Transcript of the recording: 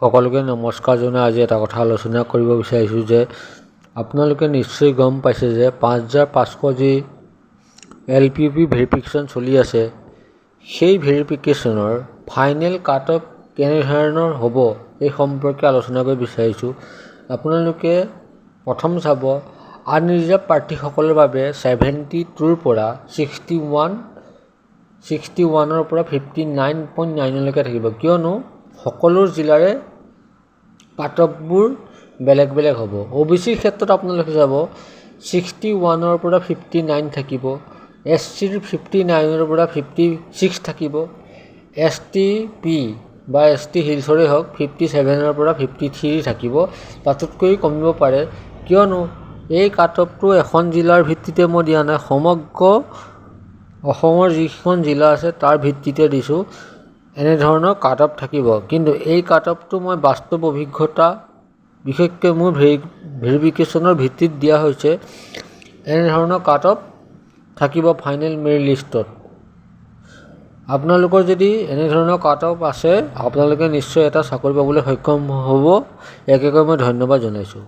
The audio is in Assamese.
সকলোকে নমস্কাৰ জনাই আজি এটা কথা আলোচনা কৰিব বিচাৰিছোঁ যে আপোনালোকে নিশ্চয় গম পাইছে যে 5500 যি LPUP ভেৰিফিকেশ্যন চলি আছে, সেই ভেৰিফিকেশ্যনৰ ফাইনেল কাট অফ কেনেধৰণৰ হ'ব এই সম্পৰ্কে আলোচনা কৰিব বিচাৰিছোঁ। আপোনালোকে প্ৰথম চাব আনৰিজাৰ্ভ প্ৰাৰ্থীসকলৰ বাবে 72ৰ পৰা 61ৰ পৰা 59.9লৈকে থাকিব, কিয়নো সকলো জিলাৰে কাট অফবোৰ বেলেগ বেলেগ হ'ব। OBCৰ ক্ষেত্ৰত আপোনালোকে চাব 61ৰ পৰা 59 থাকিব, SCৰ 59ৰ পৰা 56 থাকিব, STP বা ST হিলছৰে হওক 57ৰ পৰা 53 থাকিব, তাতোতকৈ কমিব পাৰে, কিয়নো এই কাট অফটো এখন জিলাৰ ভিত্তিতে মই দিয়া নাই, সমগ্ৰ অসমৰ যিখন জিলা আছে তাৰ ভিত্তিতে দিছোঁ। এনেধৰণৰ কাট অফ থাকিব, কিন্তু এই কাট অফটো মই বাস্তৱ অভিজ্ঞতা বিশেষকৈ মোৰ ভেৰিফিকেশ্যনৰ ভিত্তিত দিয়া হৈছে। এনেধৰণৰ কাট অফ থাকিব ফাইনেল মেৰিট লিষ্টত। আপোনালোকৰ যদি এনেধৰণৰ কাট অফ আছে, আপোনালোকে নিশ্চয় এটা চাকৰি পাবলৈ সক্ষম হ'ব। একেকৈ মই ধন্যবাদ জনাইছোঁ।